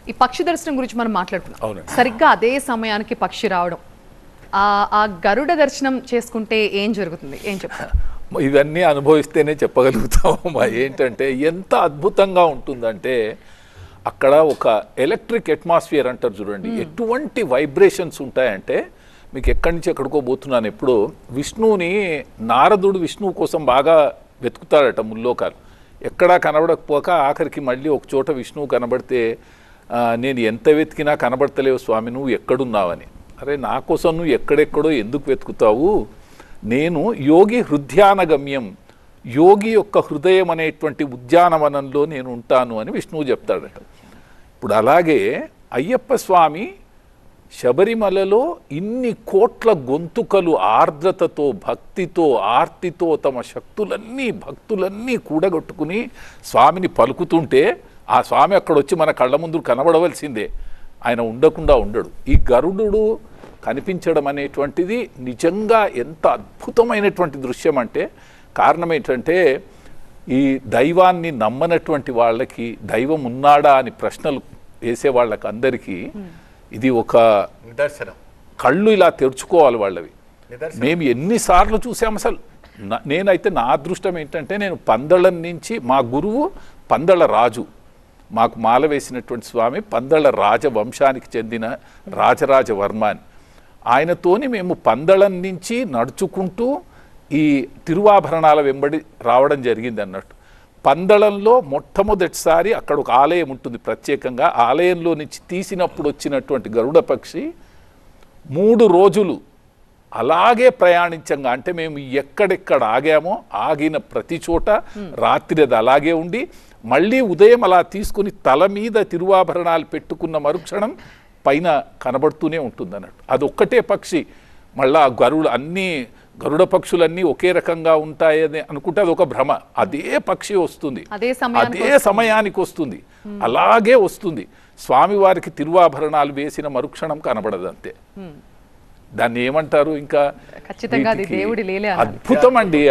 ఈ పక్షి దర్శనం గురించి మనం మాట్లాడుకున్నాం. సరిగ్గా అదే సమయానికి పక్షి రావడం, ఆ గరుడ దర్శనం చేసుకుంటే ఏం జరుగుతుంది, ఏం చెప్తారు? ఇవన్నీ అనుభవిస్తేనే చెప్పగలుగుతాం. ఏంటంటే ఎంత అద్భుతంగా ఉంటుందంటే అక్కడ ఒక ఎలక్ట్రిక్ అట్మాస్ఫియర్ అంటారు చూడండి, ఎటువంటి వైబ్రేషన్స్ ఉంటాయంటే మీకు ఎక్కడి నుంచి ఎక్కడికో పోతున్నాను. ఎప్పుడు విష్ణువుని నారదుడు విష్ణువు కోసం బాగా వెతుకుతాడట ముల్లోకాలు, ఎక్కడా కనబడకపోక ఆఖరికి మళ్ళీ ఒక చోట విష్ణువు కనబడితే నేను ఎంత వెతికినా కనబడతలేవు స్వామి, నువ్వు ఎక్కడున్నావని. అరే నా కోసం నువ్వు ఎక్కడెక్కడో ఎందుకు వెతుకుతావు, నేను యోగి హృదయానగమ్యం, యోగి యొక్క హృదయం అనేటువంటి ఉద్యానవనంలో నేను ఉంటాను అని విష్ణువు చెప్తాడట. ఇప్పుడు అలాగే అయ్యప్ప స్వామి శబరిమలలో ఇన్ని కోట్ల గొంతుకలు ఆర్ద్రతతో భక్తితో ఆర్తితో తమ భక్తులన్నీ కూడగొట్టుకుని స్వామిని పలుకుతుంటే ఆ స్వామి అక్కడ వచ్చి మన కళ్ళ ముందు కనబడవలసిందే, ఆయన ఉండకుండా ఉండడు. ఈ గరుడు కనిపించడం అనేటువంటిది నిజంగా ఎంత అద్భుతమైనటువంటి దృశ్యం అంటే, కారణం ఏంటంటే ఈ దైవాన్ని నమ్మనటువంటి వాళ్ళకి దైవం ఉన్నాడా అని ప్రశ్నలు వేసే వాళ్ళకి అందరికీ ఇది ఒక నిదర్శనం. కళ్ళు ఇలా తెరుచుకోవాలి వాళ్ళవి. మేము ఎన్నిసార్లు చూసాము అసలు. నేనైతే నా అదృష్టం ఏంటంటే నేను పందళం నుంచి, మా గురువు పందళ రాజు, మాకు మాల వేసినటువంటి స్వామి పందళ రాజవంశానికి చెందిన రాజరాజవర్మ అని, ఆయనతోని మేము పందళం నుంచి నడుచుకుంటూ ఈ తిరువాభరణాల వెంబడి రావడం జరిగింది అన్నట్టు. పందళంలో మొట్టమొదటిసారి అక్కడ ఒక ఆలయం ఉంటుంది ప్రత్యేకంగా, ఆలయంలో నుంచి తీసినప్పుడు వచ్చినటువంటి గరుడ పక్షి 3 రోజులు అలాగే ప్రయాణించంగా, అంటే మేము ఎక్కడెక్కడ ఆగామో ఆగిన ప్రతి చోట రాత్రి అది అలాగే ఉండి మళ్ళీ ఉదయం అలా తీసుకుని తల మీద తిరువాభరణాలు పెట్టుకున్న మరుక్షణం పైన కనబడుతూనే ఉంటుంది అన్నట్టు. అదొక్కటే పక్షి. మళ్ళా గరుడ పక్షులన్నీ ఒకే రకంగా ఉంటాయని అనుకుంటే అది ఒక భ్రమ. అదే పక్షి వస్తుంది, అదే సమయానికి వస్తుంది, అలాగే వస్తుంది. స్వామివారికి తిరువాభరణాలు వేసిన మరుక్షణం కనబడదు అంతే. దాన్ని ఏమంటారు ఇంకా, ఖచ్చితంగా అది దేవుడి లీల. అద్భుతం అండి.